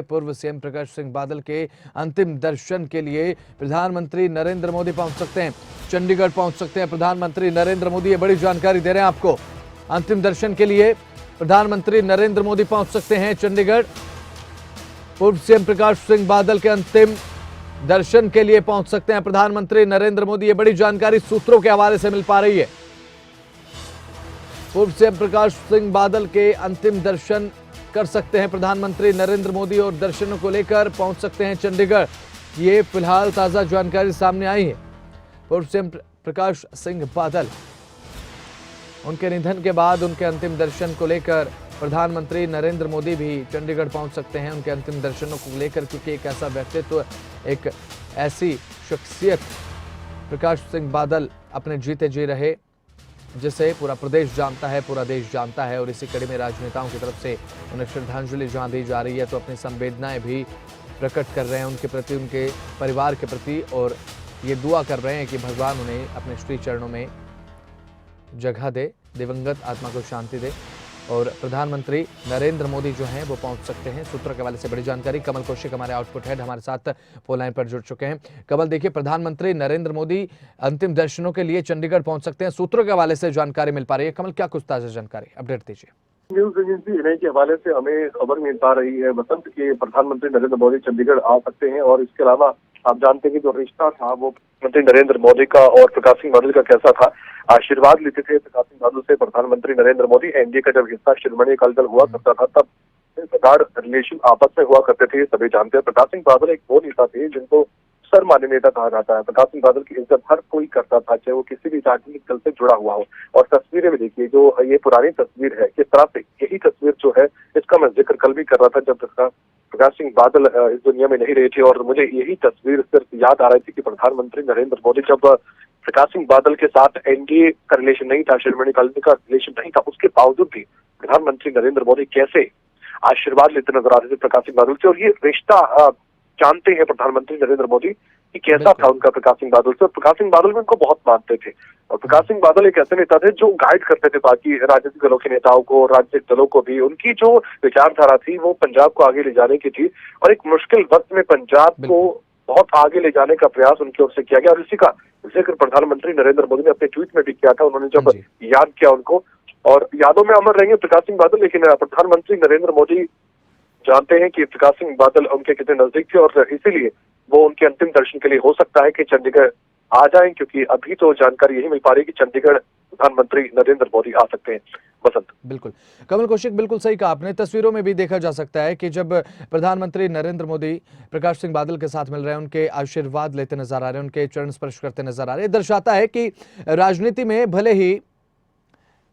पूर्व सीएम प्रकाश सिंह बादल के अंतिम दर्शन के लिए प्रधानमंत्री नरेंद्र मोदी पहुंच सकते हैं, चंडीगढ़ पहुंच सकते हैं प्रधानमंत्री नरेंद्र मोदी। ये बड़ी जानकारी दे रहे हैं आपको। अंतिम दर्शन के लिए प्रधानमंत्री नरेंद्र मोदी पहुंच सकते हैं चंडीगढ़। पूर्व सीएम प्रकाश सिंह बादल के अंतिम दर्शन के लिए पहुंच सकते हैं प्रधानमंत्री नरेंद्र मोदी। ये बड़ी जानकारी सूत्रों के हवाले से मिल पा रही है। पूर्व सीएम प्रकाश सिंह बादल के अंतिम दर्शन कर सकते हैं प्रधानमंत्री नरेंद्र मोदी और दर्शनों को लेकर पहुंच सकते हैं चंडीगढ़। ये फिलहाल ताजा जानकारी सामने आई है। पूर्व सीएम प्रकाश सिंह बादल, उनके निधन के बाद उनके अंतिम दर्शन को लेकर प्रधानमंत्री नरेंद्र मोदी भी चंडीगढ़ पहुंच सकते हैं उनके अंतिम दर्शनों को लेकर, क्योंकि एक ऐसा व्यक्तित्व, एक ऐसी शख्सियत प्रकाश सिंह बादल अपने जीते जी रहे जिसे पूरा प्रदेश जानता है, पूरा देश जानता है। और इसी कड़ी में राजनेताओं की तरफ से उन्हें श्रद्धांजलि जहां दी जा रही है तो अपनी संवेदनाएं भी प्रकट कर रहे हैं उनके प्रति, उनके परिवार के प्रति, और ये दुआ कर रहे हैं कि भगवान उन्हें अपने श्री चरणों में जगह दे, दिवंगत आत्मा को शांति दे। और प्रधानमंत्री नरेंद्र मोदी जो हैं वो पहुंच सकते हैं। सूत्रों के हवाले से बड़ी जानकारी। कमल कौशिक हमारे आउटपुट हेड हमारे साथ फोन लाइन पर जुड़ चुके हैं। कमल, देखिए, प्रधानमंत्री नरेंद्र मोदी अंतिम दर्शनों के लिए चंडीगढ़ पहुंच सकते हैं, सूत्रों के हवाले से जानकारी मिल पा रही है। कमल, क्या कुछ ताजा जानकारी, अपडेट दीजिए। न्यूज एजेंसी एनआई के हवाले से हमें खबर मिल पा रही है बसंत के प्रधानमंत्री नरेंद्र मोदी चंडीगढ़ आ सकते हैं। और इसके अलावा आप जानते हैं कि जो रिश्ता था वो प्रधानमंत्री नरेंद्र मोदी का और प्रकाश सिंह बादल का कैसा था। आशीर्वाद लेते थे प्रकाश सिंह बादल से प्रधानमंत्री नरेंद्र मोदी। एनडीए का जब हिस्सा शिरोमणि अकाली दल हुआ करता था तब इस प्रकार रिलेशन आपस में हुआ करते थे, सभी जानते हैं। प्रकाश सिंह बादल एक वो नेता थे जिनको सर्वमान्य नेता कहा जाता है। प्रकाश सिंह बादल की इज्जत हर कोई करता था, चाहे वो किसी भी राजनीतिक दल से जुड़ा हुआ हो। और तस्वीरें भी देखिए, जो ये पुरानी तस्वीर है, किस तरह से यही तस्वीर जो है, इसका मैं जिक्र कल भी कर रहा था जब प्रकाश सिंह बादल इस दुनिया में नहीं रहे थे। और मुझे यही तस्वीर सिर्फ याद आ रही थी कि प्रधानमंत्री नरेंद्र मोदी जब प्रकाश सिंह बादल के साथ एनडीए का रिलेशन नहीं था, शिरोमणि अकाली दल का रिलेशन नहीं था, उसके बावजूद भी प्रधानमंत्री नरेंद्र मोदी कैसे आशीर्वाद लेते नजर आ रहे थे प्रकाश सिंह बादल से। और ये रिश्ता जानते हैं प्रधानमंत्री नरेंद्र मोदी कि कैसा था उनका प्रकाश सिंह बादल से। और प्रकाश सिंह बादल भी उनको बहुत मानते थे। और प्रकाश सिंह बादल एक ऐसे नेता थे जो गाइड करते थे बाकी राजनीतिक दलों के नेताओं को, राजनीतिक दलों को भी। उनकी जो विचारधारा थी वो पंजाब को आगे ले जाने की थी। और एक मुश्किल वक्त में पंजाब को बहुत आगे ले जाने का प्रयास उनकी ओर से किया गया। और इसी का जिक्र प्रधानमंत्री नरेंद्र मोदी ने अपने ट्वीट में भी किया था। उन्होंने जब याद किया उनको, और यादों में अमर रहेंगे प्रकाश सिंह बादल। लेकिन प्रधानमंत्री नरेंद्र मोदी जानते हैं कि प्रकाश सिंह बादल उनके कितने नजदीक थे और इसीलिए वो उनके अंतिम दर्शन के लिए हो सकता है कि चंडीगढ़ आ जाएं, क्योंकि अभी तो जानकारी यही मिल पा रही है कि चंडीगढ़ प्रधानमंत्री नरेंद्र मोदी आ सकते हैं। बसंत, बिल्कुल कमल कौशिक, बिल्कुल सही कहा आपने। तस्वीरों में भी देखा जा सकता है कि जब प्रधानमंत्री नरेंद्र मोदी प्रकाश सिंह बादल के साथ मिल रहे हैं, उनके आशीर्वाद लेते नजर आ रहे हैं, उनके चरण स्पर्श करते नजर आ रहे हैं, दर्शाता है कि राजनीति में भले ही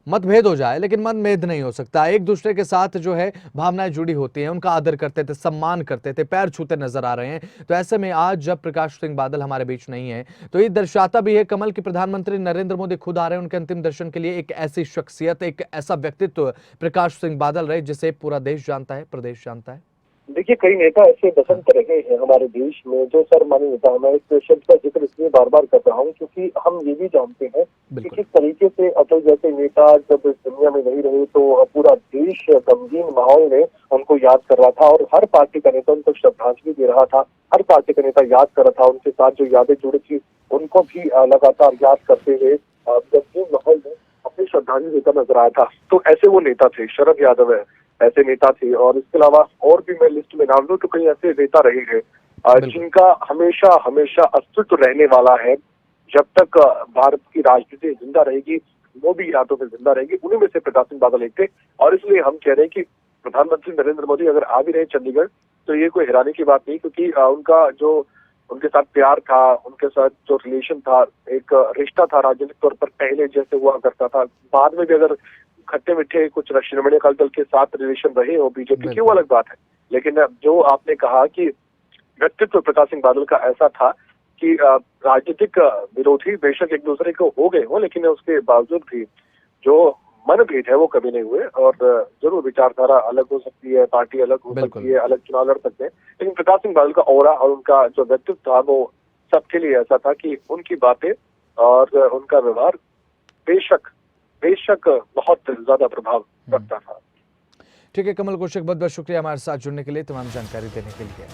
मतभेद हो जाए लेकिन मनभेद नहीं हो सकता। एक दूसरे के साथ जो है भावनाएं जुड़ी होती हैं, उनका आदर करते थे, सम्मान करते थे, पैर छूते नजर आ रहे हैं। तो ऐसे में आज जब प्रकाश सिंह बादल हमारे बीच नहीं है तो ये दर्शाता भी है कमल कि प्रधानमंत्री नरेंद्र मोदी खुद आ रहे हैं उनके अंतिम दर्शन के लिए। एक ऐसी शख्सियत, एक ऐसा व्यक्तित्व प्रकाश सिंह बादल रहे जिसे पूरा देश जानता है, प्रदेश जानता है। देखिए, कई नेता ऐसे बसंत रहे हैं हमारे देश में जो सर्वमान्य नेता। मैं इस शब्द का जिक्र इसलिए बार बार कर रहा हूँ क्योंकि हम ये भी जानते हैं कि किस तरीके से अटल जैसे नेता जब इस दुनिया में नहीं रहे तो पूरा देश गमगीन माहौल में उनको याद कर रहा था। और हर पार्टी का नेता उनको श्रद्धांजलि दे रहा था, हर पार्टी का नेता याद कर रहा था, उनके साथ जो यादें जुड़ी थी उनको भी लगातार याद करते हुए गमगीन माहौल में अपनी श्रद्धांजलि देता नजर आया था। तो ऐसे वो नेता थे। शरद यादव है, ऐसे नेता थे। और इसके अलावा और भी मैं लिस्ट में नाम लूं तो कई ऐसे नेता रहे हैं जिनका हमेशा हमेशा अस्तित्व रहने वाला है। जब तक भारत की राजनीति जिंदा रहेगी वो भी यादों में जिंदा रहेगी। उन्हीं में से प्रकाश सिंह बादल एक थे। और इसलिए हम कह रहे हैं कि प्रधानमंत्री नरेंद्र मोदी अगर आ भी रहे चंडीगढ़ तो ये कोई हैरानी की बात नहीं, क्योंकि उनका जो उनके साथ प्यार था, उनके साथ जो रिलेशन था, एक रिश्ता था राजनीतिक तौर पर पहले जैसे हुआ करता था। बाद में भी अगर खट्टे मीठे कुछ शिरोमणि अकाली दल के साथ रिलेशन रहे हो बीजेपी की, वो अलग बात है। लेकिन जो आपने कहा कि व्यक्तित्व प्रकाश सिंह बादल का ऐसा था कि राजनीतिक विरोधी बेशक एक दूसरे को हो गए हो, लेकिन उसके बावजूद भी जो मनभेद है वो कभी नहीं हुए। और जरूर विचारधारा अलग हो सकती है, पार्टी अलग हो सकती है, अलग चुनाव लड़ सकते हैं, लेकिन प्रकाश सिंह बादल का ऑरा और उनका जो व्यक्तित्व था वो सबके लिए ऐसा था कि उनकी बातें और उनका व्यवहार बेशक बहुत ज्यादा प्रभाव रखता था। ठीक है कमल कौशिक, बहुत बहुत शुक्रिया हमारे साथ जुड़ने के लिए, तमाम जानकारी देने के लिए।